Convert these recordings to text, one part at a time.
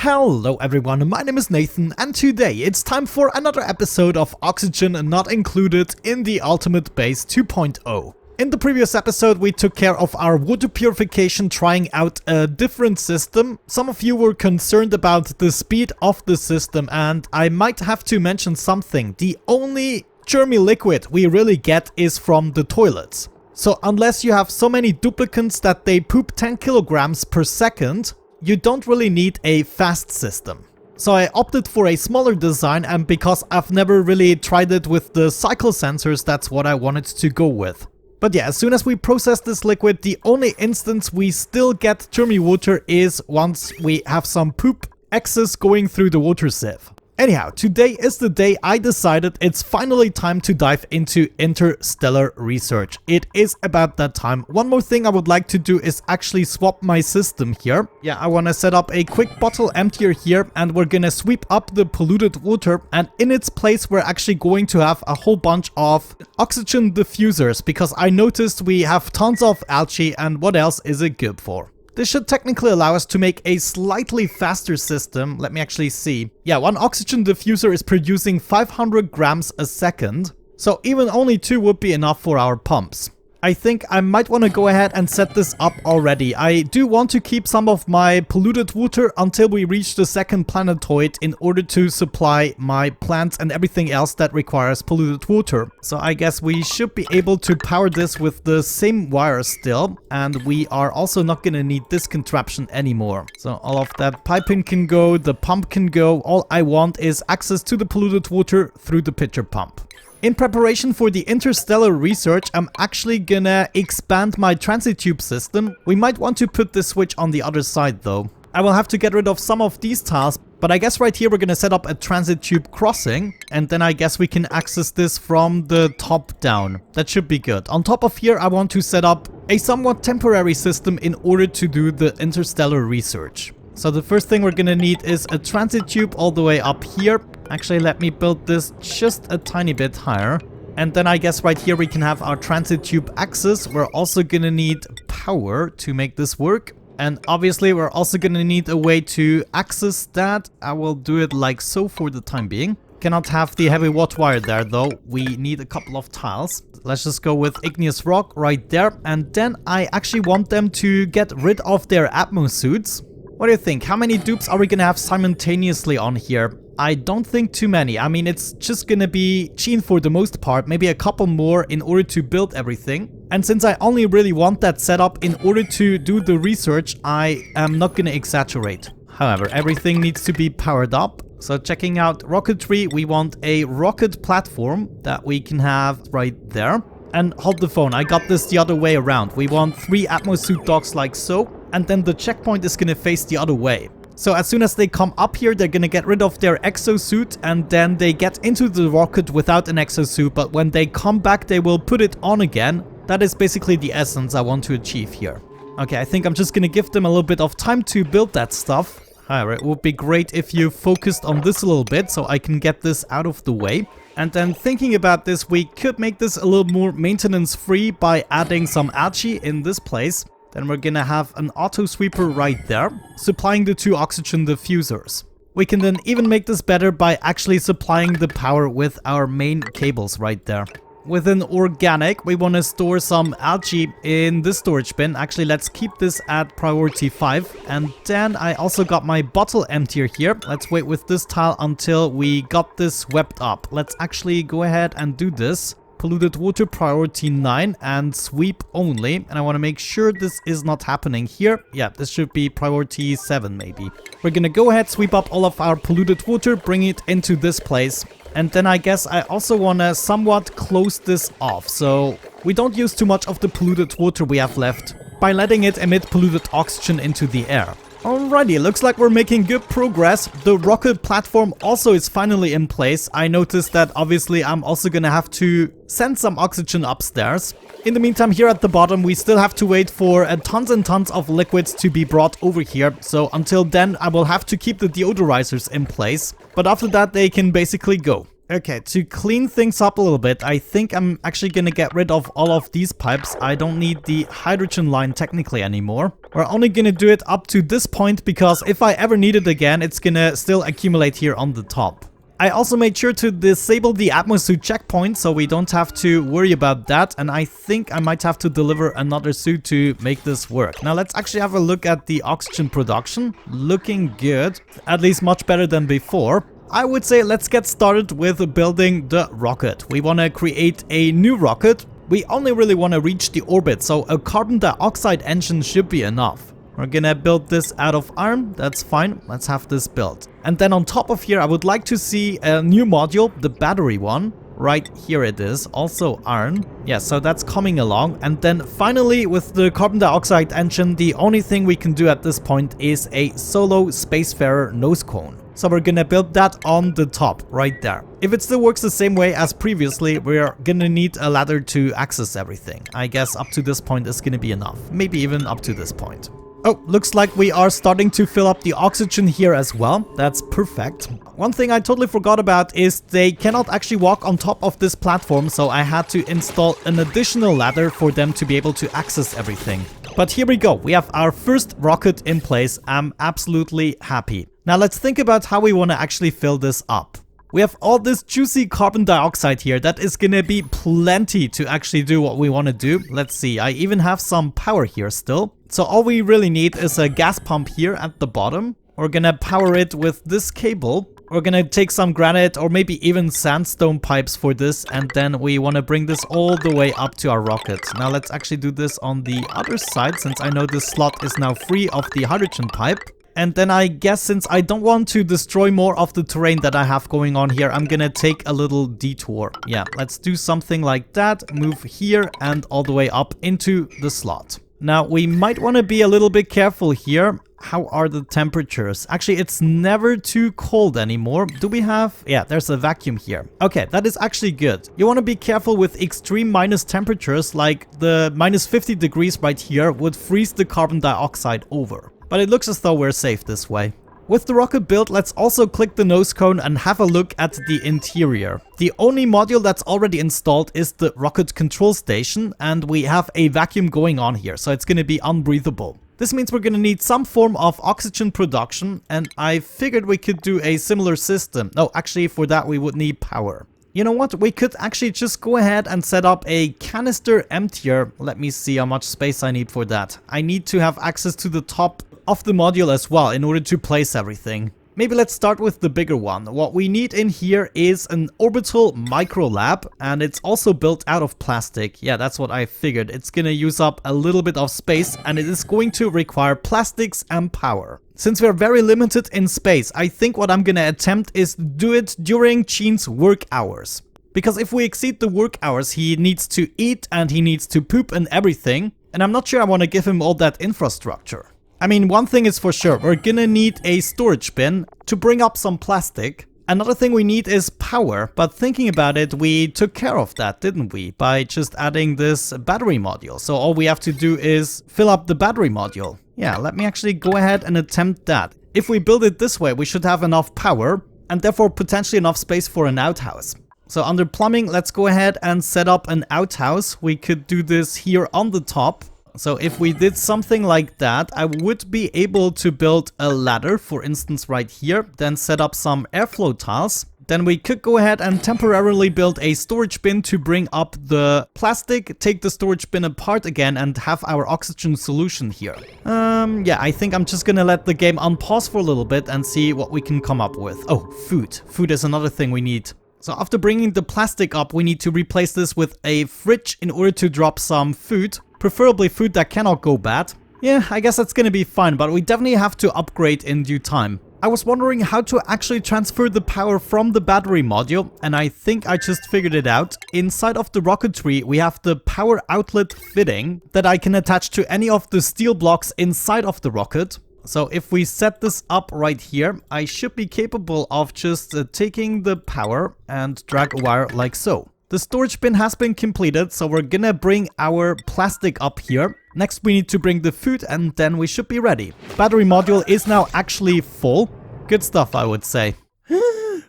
Hello everyone, my name is Nathan and today it's time for another episode of Oxygen Not Included in the Ultimate Base 2.0. In the previous episode we took care of our water purification, trying out a different system. Some of you were concerned about the speed of the system and I might have to mention something. The only germy liquid we really get is from the toilets. So unless you have so many duplicants that they poop 10 kilograms per second, you don't really need a fast system. So I opted for a smaller design, and because I've never really tried it with the cycle sensors, that's what I wanted to go with. But yeah, as soon as we process this liquid, the only instance we still get germy water is once we have some poop excess going through the water sieve. Anyhow, today is the day I decided it's finally time to dive into interstellar research. It is about that time. One more thing I would like to do is actually swap my system here. Yeah, I want to set up a quick bottle emptier here, and we're gonna sweep up the polluted water, and in its place we're actually going to have a whole bunch of oxygen diffusers, because I noticed we have tons of algae, and what else is it good for? This should technically allow us to make a slightly faster system. Let me actually see. Yeah, one oxygen diffuser is producing 500 grams a second. So even only 2 would be enough for our pumps. I think I might want to go ahead and set this up already. I do want to keep some of my polluted water until we reach the second planetoid in order to supply my plants and everything else that requires polluted water. So I guess we should be able to power this with the same wire still. And we are also not going to need this contraption anymore. So all of that piping can go, the pump can go. All I want is access to the polluted water through the pitcher pump. In preparation for the interstellar research, I'm actually gonna expand my transit tube system. We might want to put this switch on the other side though. I will have to get rid of some of these tiles, but I guess right here we're gonna set up a transit tube crossing, and then I guess we can access this from the top down. That should be good. On top of here I want to set up a somewhat temporary system in order to do the interstellar research. So the first thing we're gonna need is a transit tube all the way up here. Actually, let me build this just a tiny bit higher. And then I guess right here we can have our transit tube access. We're also gonna need power to make this work. And obviously we're also gonna need a way to access that. I will do it like so for the time being. Cannot have the heavy watt wire there though. We need a couple of tiles. Let's just go with igneous rock right there. And then I actually want them to get rid of their atmo suits. What do you think? How many dupes are we gonna have simultaneously on here? I don't think too many. I mean, it's just gonna be Gene for the most part, maybe a couple more in order to build everything. And since I only really want that setup in order to do the research, I am not gonna exaggerate. However, everything needs to be powered up. So checking out rocketry, we want a rocket platform that we can have right there. And hold the phone, I got this the other way around. We want 3 atmosuit docks like so, and then the checkpoint is gonna face the other way. So as soon as they come up here, they're gonna get rid of their exosuit, and then they get into the rocket without an exosuit, but when they come back they will put it on again. That is basically the essence I want to achieve here. Okay, I think I'm just gonna give them a little bit of time to build that stuff. However, it would be great if you focused on this a little bit so I can get this out of the way. And then thinking about this, we could make this a little more maintenance free by adding some algae in this place. Then we're gonna have an auto sweeper right there, supplying the 2 oxygen diffusers. We can then even make this better by actually supplying the power with our main cables right there. Within organic, we want to store some algae in this storage bin. Actually, let's keep this at priority 5. And then I also got my bottle emptier here. Let's wait with this tile until we got this swept up. Let's actually go ahead and do this. Polluted water priority 9 and sweep only. And I want to make sure this is not happening here. Yeah, this should be priority 7 maybe. We're gonna go ahead, sweep up all of our polluted water, bring it into this place. And then I guess I also want to somewhat close this off, so we don't use too much of the polluted water we have left by letting it emit polluted oxygen into the air. Alrighty, looks like we're making good progress. The rocket platform also is finally in place. I noticed that obviously I'm also gonna have to send some oxygen upstairs. In the meantime, here at the bottom, we still have to wait for tons and tons of liquids to be brought over here. So until then, I will have to keep the deodorizers in place. But after that, they can basically go. Okay, to clean things up a little bit, I think I'm actually gonna get rid of all of these pipes. I don't need the hydrogen line technically anymore. We're only gonna do it up to this point because if I ever need it again, it's gonna still accumulate here on the top. I also made sure to disable the atmosuit checkpoint so we don't have to worry about that, and I think I might have to deliver another suit to make this work. Now let's actually have a look at the oxygen production. Looking good, at least much better than before. I would say let's get started with building the rocket. We want to create a new rocket. We only really want to reach the orbit, so a carbon dioxide engine should be enough. We're gonna build this out of iron, that's fine, let's have this built. And then on top of here, I would like to see a new module, the battery one. Right here it is, also iron. Yeah, so that's coming along. And then finally, with the carbon dioxide engine, the only thing we can do at this point is a solo spacefarer nose cone. So we're gonna build that on the top, right there. If it still works the same way as previously, we're gonna need a ladder to access everything. I guess up to this point is gonna be enough, maybe even up to this point. Oh, looks like we are starting to fill up the oxygen here as well. That's perfect. One thing I totally forgot about is they cannot actually walk on top of this platform, so I had to install an additional ladder for them to be able to access everything. But here we go. We have our first rocket in place. I'm absolutely happy. Now let's think about how we want to actually fill this up. We have all this juicy carbon dioxide here. That is gonna be plenty to actually do what we want to do. Let's see, I even have some power here still. So all we really need is a gas pump here at the bottom. We're gonna power it with this cable. We're gonna take some granite or maybe even sandstone pipes for this, and then we want to bring this all the way up to our rocket. Now let's actually do this on the other side, since I know this slot is now free of the hydrogen pipe. And then I guess since I don't want to destroy more of the terrain that I have going on here, I'm gonna take a little detour. Yeah, let's do something like that. Move here and all the way up into the slot. Now, we might want to be a little bit careful here. How are the temperatures? Actually, it's never too cold anymore. Do we have... Yeah, there's a vacuum here. Okay, that is actually good. You want to be careful with extreme minus temperatures, like the minus 50 degrees right here would freeze the carbon dioxide over. But it looks as though we're safe this way. With the rocket built, let's also click the nose cone and have a look at the interior. The only module that's already installed is the rocket control station, and we have a vacuum going on here, so it's going to be unbreathable. This means we're going to need some form of oxygen production, and I figured we could do a similar system. No, actually for that we would need power. You know what, we could actually just go ahead and set up a canister emptier. Let me see how much space I need for that. I need to have access to the top of the module as well in order to place everything. Maybe let's start with the bigger one. What we need in here is an orbital micro lab, and it's also built out of plastic. Yeah, that's what I figured. It's gonna use up a little bit of space, and it is going to require plastics and power. Since we're very limited in space, I think what I'm gonna attempt is do it during Chien's work hours. Because if we exceed the work hours, he needs to eat and he needs to poop and everything, and I'm not sure I want to give him all that infrastructure. I mean, one thing is for sure, we're gonna need a storage bin to bring up some plastic. Another thing we need is power, but thinking about it, we took care of that, didn't we? By just adding this battery module. So all we have to do is fill up the battery module. Yeah, let me actually go ahead and attempt that. If we build it this way, we should have enough power and therefore potentially enough space for an outhouse. So under plumbing, let's go ahead and set up an outhouse. We could do this here on the top. So if we did something like that, I would be able to build a ladder, for instance, right here, then set up some airflow tiles. Then we could go ahead and temporarily build a storage bin to bring up the plastic, take the storage bin apart again, and have our oxygen solution here. Yeah, I think I'm just gonna let the game unpause for a little bit and see what we can come up with. Oh, food. Food is another thing we need. So after bringing the plastic up, we need to replace this with a fridge in order to drop some food. Preferably food that cannot go bad. Yeah, I guess that's gonna be fine, but we definitely have to upgrade in due time. I was wondering how to actually transfer the power from the battery module, and I think I just figured it out. Inside of the rocketry, we have the power outlet fitting that I can attach to any of the steel blocks inside of the rocket. So if we set this up right here, I should be capable of just taking the power and drag a wire like so. The storage bin has been completed, so we're gonna bring our plastic up here. Next we need to bring the food and then we should be ready. Battery module is now actually full. Good stuff, I would say.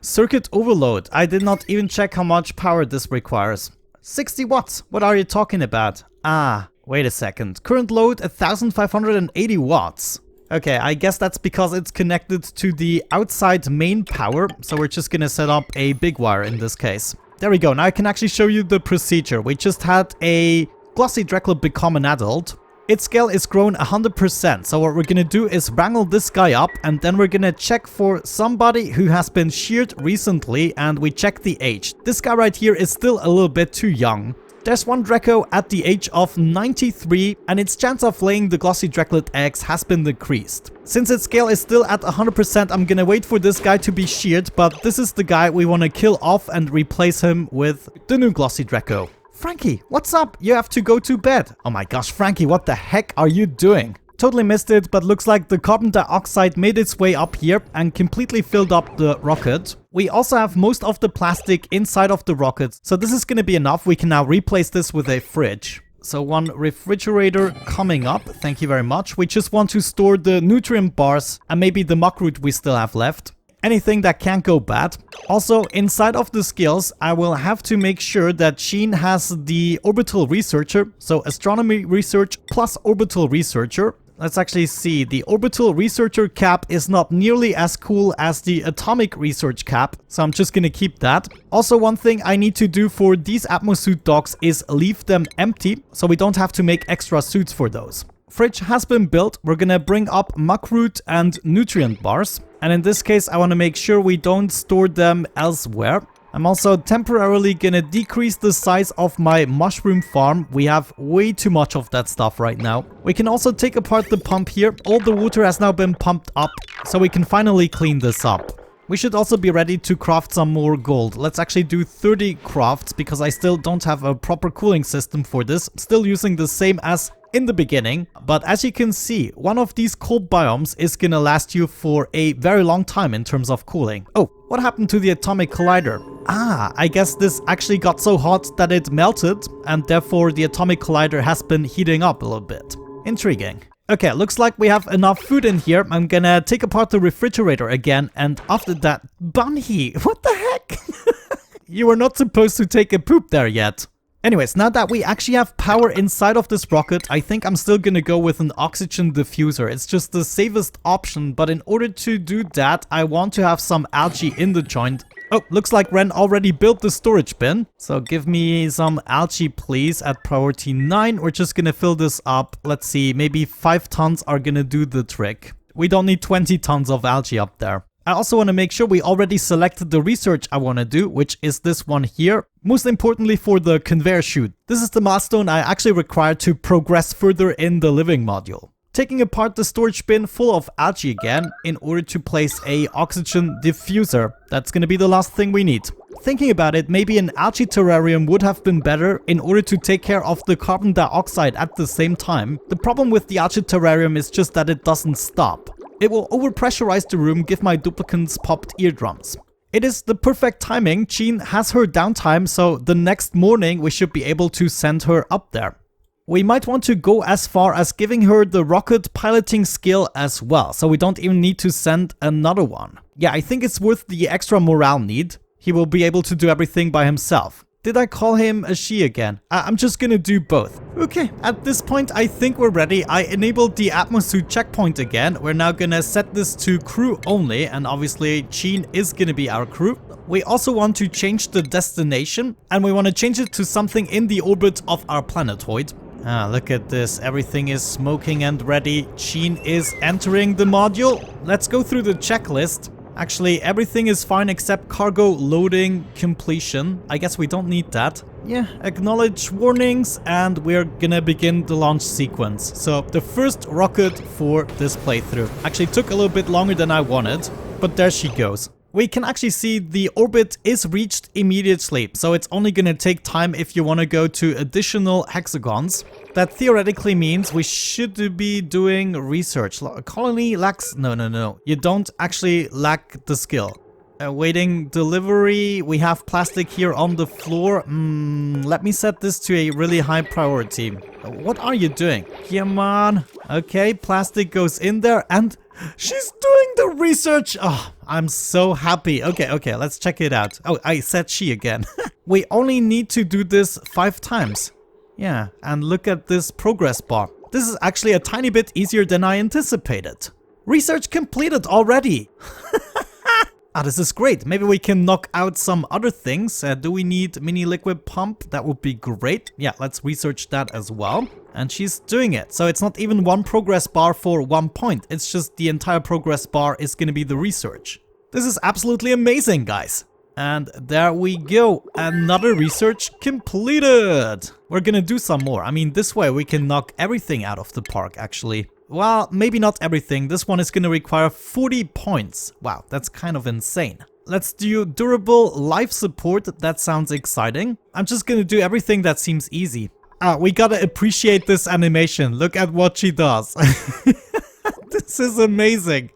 Circuit overload. I did not even check how much power this requires. 60 watts. What are you talking about? Ah, Wait a second. Current load 1580 watts. Okay, I guess that's because it's connected to the outside main power. So we're just gonna set up a big wire in this case. There we go. Now I can actually show you the procedure. We just had a glossy Dracula become an adult. Its scale is grown 100%. So what we're gonna do is wrangle this guy up, and then we're gonna check for somebody who has been sheared recently, and we check the age. This guy right here is still a little bit too young. There's one Draco at the age of 93, and its chance of laying the glossy Draclet eggs has been decreased. Since its scale is still at 100%, I'm gonna wait for this guy to be sheared, but this is the guy we wanna kill off and replace him with the new glossy Draco. Frankie, what's up? You have to go to bed. Oh my gosh, Frankie, what the heck are you doing? Totally missed it, but looks like the carbon dioxide made its way up here and completely filled up the rocket. We also have most of the plastic inside of the rocket, so this is gonna be enough. We can now replace this with a fridge. So one refrigerator coming up, thank you very much. We just want to store the nutrient bars and maybe the muck root we still have left. Anything that can't go bad. Also, inside of the skills, I will have to make sure that Sheen has the orbital researcher. So astronomy research plus orbital researcher. Let's actually see. The orbital researcher cap is not nearly as cool as the atomic research cap, so I'm just gonna keep that. Also, one thing I need to do for these atmosuit dogs is leave them empty, so we don't have to make extra suits for those. Fridge has been built. We're gonna bring up muck root and nutrient bars. And in this case, I want to make sure we don't store them elsewhere. I'm also temporarily gonna decrease the size of my mushroom farm. We have way too much of that stuff right now. We can also take apart the pump here. All the water has now been pumped up, so we can finally clean this up. We should also be ready to craft some more gold. Let's actually do 30 crafts because I still don't have a proper cooling system for this. Still using the same as in the beginning, but as you can see, one of these cold biomes is gonna last you for a very long time in terms of cooling. Oh, what happened to the atomic collider? Ah, I guess this actually got so hot that it melted, and therefore the atomic collider has been heating up a little bit. Intriguing. Okay, looks like we have enough food in here. I'm gonna take apart the refrigerator again, and after that, Bunny, what the heck? You were not supposed to take a poop there yet. Anyways, now that we actually have power inside of this rocket, I think I'm still gonna go with an oxygen diffuser. It's just the safest option, but in order to do that, I want to have some algae in the joint. Oh, looks like Ren already built the storage bin. So give me some algae, please, at priority 9. We're just gonna fill this up. Let's see, maybe 5 tons are gonna do the trick. We don't need 20 tons of algae up there. I also want to make sure we already selected the research I want to do, which is this one here. Most importantly for the conveyor chute. This is the milestone I actually require to progress further in the living module. Taking apart the storage bin full of algae again in order to place a oxygen diffuser. That's going to be the last thing we need. Thinking about it, maybe an algae terrarium would have been better in order to take care of the carbon dioxide at the same time. The problem with the algae terrarium is just that it doesn't stop. It will overpressurize the room, give my duplicants popped eardrums. It is the perfect timing. Jean has her downtime, so the next morning we should be able to send her up there. We might want to go as far as giving her the rocket piloting skill as well, so we don't even need to send another one. Yeah, I think it's worth the extra morale need. He will be able to do everything by himself. Did I call him a she again? I'm just gonna do both. Okay, at this point I think we're ready. I enabled the atmosuit checkpoint again. We're now gonna set this to crew only, and obviously Jean is gonna be our crew. We also want to change the destination, and we want to change it to something in the orbit of our planetoid. Ah, look at this. Everything is smoking and ready. Jean is entering the module. Let's go through the checklist. Actually, everything is fine except cargo loading completion. I guess we don't need that. Yeah, acknowledge warnings, and we're gonna begin the launch sequence. So the first rocket for this playthrough actually took a little bit longer than I wanted, but there she goes. We can actually see the orbit is reached immediately, so it's only gonna take time if you want to go to additional hexagons. That theoretically means we should be doing research. Colony lacks... No. You don't actually lack the skill. Awaiting delivery. We have plastic here on the floor. Let me set this to a really high priority. What are you doing? Come on. Okay, plastic goes in there and... she's doing the research! Oh, I'm so happy. Okay, let's check it out. Oh, I said she again. We only need to do this 5 times. Yeah, and look at this progress bar. This is actually a tiny bit easier than I anticipated. Research completed already! Ah, this is great. Maybe we can knock out some other things. Do we need mini liquid pump? That would be great. Yeah, let's research that as well. And she's doing it. So it's not even one progress bar for 1 point. It's just the entire progress bar is going to be the research. This is absolutely amazing, guys. And there we go. Another research completed. We're going to do some more. I mean, this way we can knock everything out of the park, actually. Well, maybe not everything. This one is going to require 40 points. Wow, that's kind of insane. Let's do durable life support. That sounds exciting. I'm just going to do everything that seems easy. Ah, we gotta appreciate this animation. Look at what she does. This is amazing.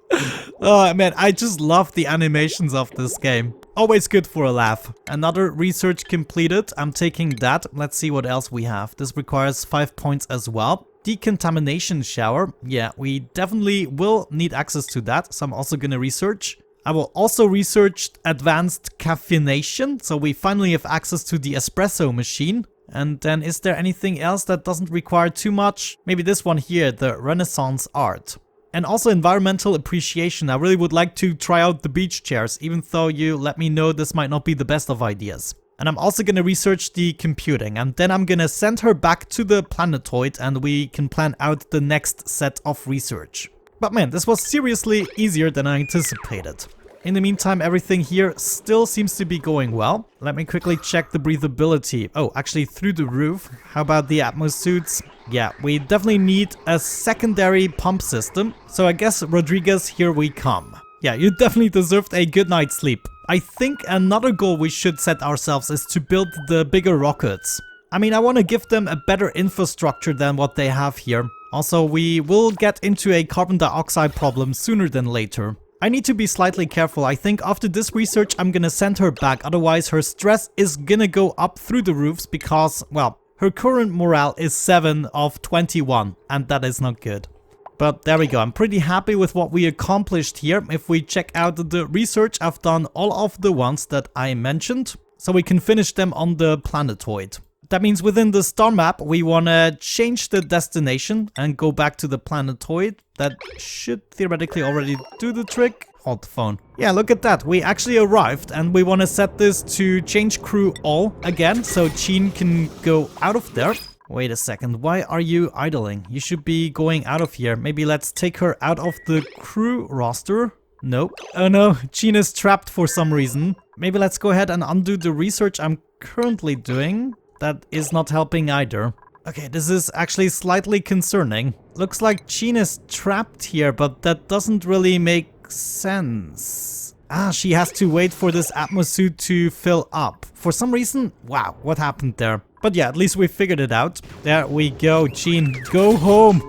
Oh man, I just love the animations of this game. Always good for a laugh. Another research completed. I'm taking that. Let's see what else we have. This requires 5 points as well. Decontamination shower. Yeah, we definitely will need access to that. So I'm also gonna research. I will also research advanced caffeination. So we finally have access to the espresso machine. And then is there anything else that doesn't require too much? Maybe this one here, the Renaissance art. And also environmental appreciation. I really would like to try out the beach chairs, even though you let me know this might not be the best of ideas. And I'm also going to research the computing, and then I'm going to send her back to the planetoid and we can plan out the next set of research. But man, this was seriously easier than I anticipated. In the meantime, everything here still seems to be going well. Let me quickly check the breathability. Oh, actually through the roof. How about the atmosuits? Yeah, we definitely need a secondary pump system. So I guess, Rodriguez, here we come. Yeah, you definitely deserved a good night's sleep. I think another goal we should set ourselves is to build the bigger rockets. I mean, I want to give them a better infrastructure than what they have here. Also, we will get into a carbon dioxide problem sooner than later. I need to be slightly careful. I think after this research I'm gonna send her back, otherwise her stress is gonna go up through the roofs because, well, her current morale is 7 of 21 and that is not good. But there we go, I'm pretty happy with what we accomplished here. If we check out the research, I've done all of the ones that I mentioned, so we can finish them on the planetoid. That means within the star map, we want to change the destination and go back to the planetoid. That should theoretically already do the trick. Hold the phone. Yeah, look at that. We actually arrived and we want to set this to change crew all again. So Jean can go out of there. Wait a second. Why are you idling? You should be going out of here. Maybe let's take her out of the crew roster. Nope. Oh no, Jean is trapped for some reason. Maybe let's go ahead and undo the research I'm currently doing. That is not helping either. Okay, this is actually slightly concerning. Looks like Jean is trapped here, but that doesn't really make sense. Ah, she has to wait for this atmosuit to fill up. For some reason, wow, what happened there? But yeah, at least we figured it out. There we go, Jean, go home.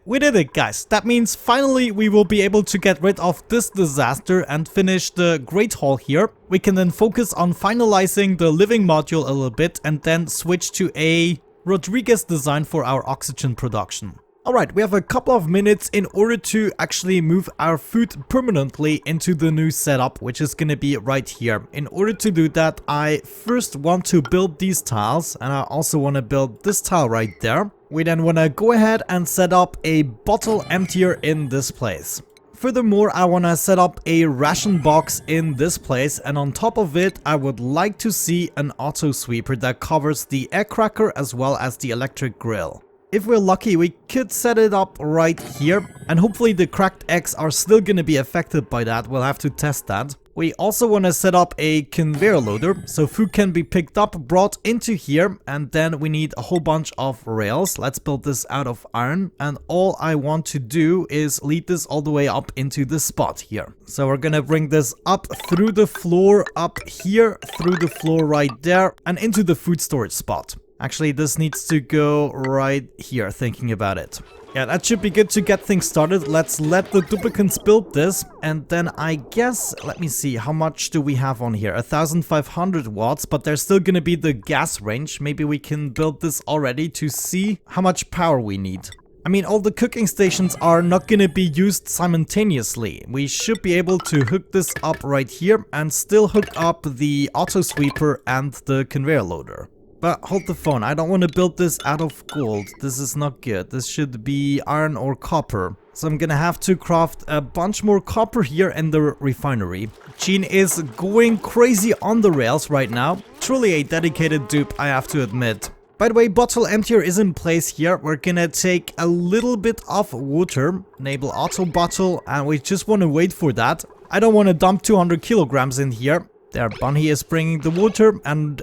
We did it, guys. That means finally we will be able to get rid of this disaster and finish the Great Hall here. We can then focus on finalizing the living module a little bit and then switch to a Rodriguez design for our oxygen production. Alright, we have a couple of minutes in order to actually move our food permanently into the new setup, which is going to be right here. In order to do that, I first want to build these tiles, and I also want to build this tile right there. We then want to go ahead and set up a bottle emptier in this place. Furthermore, I want to set up a ration box in this place, and on top of it, I would like to see an auto sweeper that covers the air cracker as well as the electric grill. If we're lucky, we could set it up right here, and hopefully the cracked eggs are still gonna be affected by that. We'll have to test that. We also want to set up a conveyor loader, so food can be picked up, brought into here, and then we need a whole bunch of rails. Let's build this out of iron, and all I want to do is lead this all the way up into the spot here. So we're gonna bring this up through the floor, up here, through the floor right there, and into the food storage spot. Actually, this needs to go right here, thinking about it. Yeah, that should be good to get things started. Let's let the duplicants build this. And then I guess, let me see, how much do we have on here? 1500 watts, but there's still gonna be the gas range. Maybe we can build this already to see how much power we need. I mean, all the cooking stations are not gonna be used simultaneously. We should be able to hook this up right here and still hook up the auto sweeper and the conveyor loader. But hold the phone, I don't want to build this out of gold. This is not good. This should be iron or copper. So I'm gonna have to craft a bunch more copper here in the refinery. Gene is going crazy on the rails right now. Truly a dedicated dupe, I have to admit. By the way, bottle emptier is in place here. We're gonna take a little bit of water, enable auto bottle, and we just want to wait for that. I don't want to dump 200 kilograms in here. There, Bunny is bringing the water, and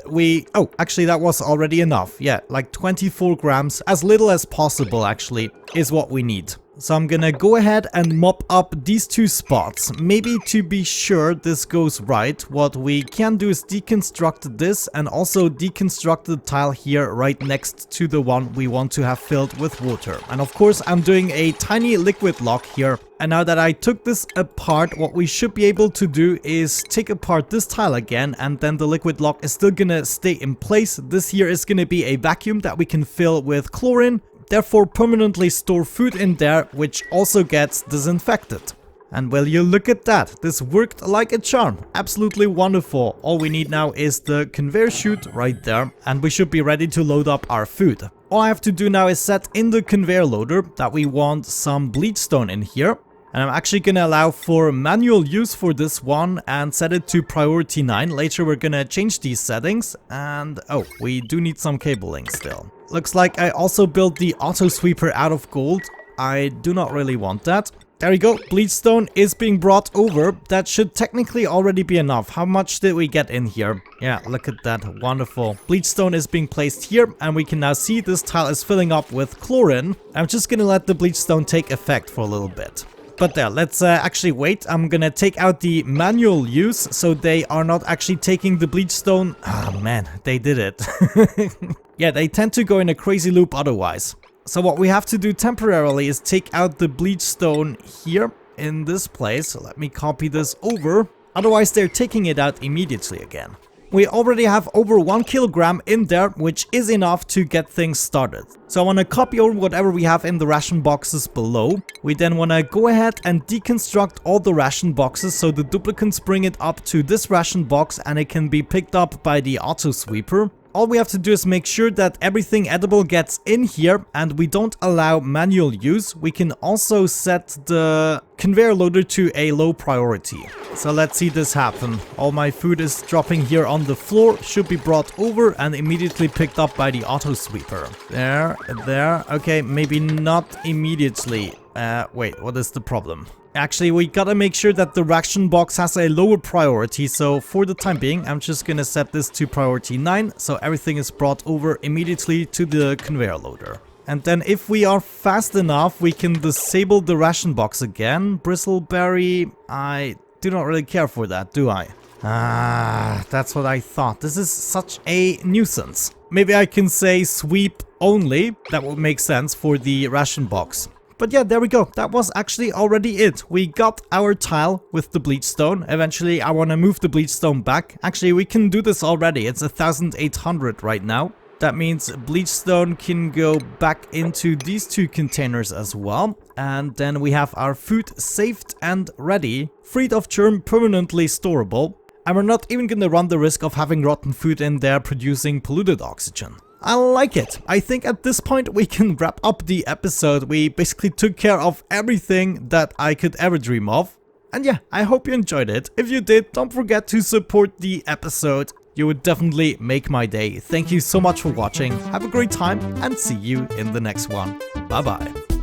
oh, actually that was already enough. Yeah, like 24 grams, as little as possible actually, is what we need. So I'm gonna go ahead and mop up these two spots. Maybe to be sure this goes right, what we can do is deconstruct this and also deconstruct the tile here right next to the one we want to have filled with water. And of course I'm doing a tiny liquid lock here. And now that I took this apart, what we should be able to do is take apart this tile again, and then the liquid lock is still gonna stay in place. This here is gonna be a vacuum that we can fill with chlorine, therefore permanently store food in there, which also gets disinfected. And will you look at that, this worked like a charm. Absolutely wonderful. All we need now is the conveyor chute right there, and we should be ready to load up our food. All I have to do now is set in the conveyor loader that we want some bleachstone in here. And I'm actually gonna allow for manual use for this one and set it to priority 9. Later we're gonna change these settings, and oh, we do need some cabling still. Looks like I also built the auto sweeper out of gold. I do not really want that. There we go, bleachstone is being brought over. That should technically already be enough. How much did we get in here? Yeah, look at that, wonderful. Bleachstone is being placed here, and we can now see this tile is filling up with chlorine. I'm just gonna let the bleachstone take effect for a little bit. But there, let's actually wait. I'm gonna take out the manual use, so they are not actually taking the bleachstone. Oh man, they did it. Yeah, they tend to go in a crazy loop otherwise. So what we have to do temporarily is take out the bleachstone here in this place. So let me copy this over. Otherwise, they're taking it out immediately again. We already have over 1 kilogram in there, which is enough to get things started. So I want to copy over whatever we have in the ration boxes below. We then want to go ahead and deconstruct all the ration boxes, so the duplicates bring it up to this ration box and it can be picked up by the auto sweeper. All we have to do is make sure that everything edible gets in here and we don't allow manual use. We can also set the conveyor loader to a low priority. So let's see this happen. All my food is dropping here on the floor, should be brought over and immediately picked up by the auto sweeper. There. Okay, maybe not immediately. Wait, what is the problem? Actually, we gotta make sure that the ration box has a lower priority, so for the time being, I'm just gonna set this to priority 9, so everything is brought over immediately to the conveyor loader. And then if we are fast enough, we can disable the ration box again. Bristleberry, I do not really care for that, do I? Ah, that's what I thought. This is such a nuisance. Maybe I can say sweep only, that would make sense for the ration box. But yeah, there we go. That was actually already it. We got our tile with the bleachstone. Eventually, I want to move the bleachstone back. Actually, we can do this already. It's 1,800 right now. That means bleachstone can go back into these two containers as well. And then we have our food saved and ready, freed of germ, permanently storable. And we're not even going to run the risk of having rotten food in there producing polluted oxygen. I like it. I think at this point we can wrap up the episode. We basically took care of everything that I could ever dream of. And yeah, I hope you enjoyed it. If you did, don't forget to support the episode. You would definitely make my day. Thank you so much for watching. Have a great time and see you in the next one. Bye bye.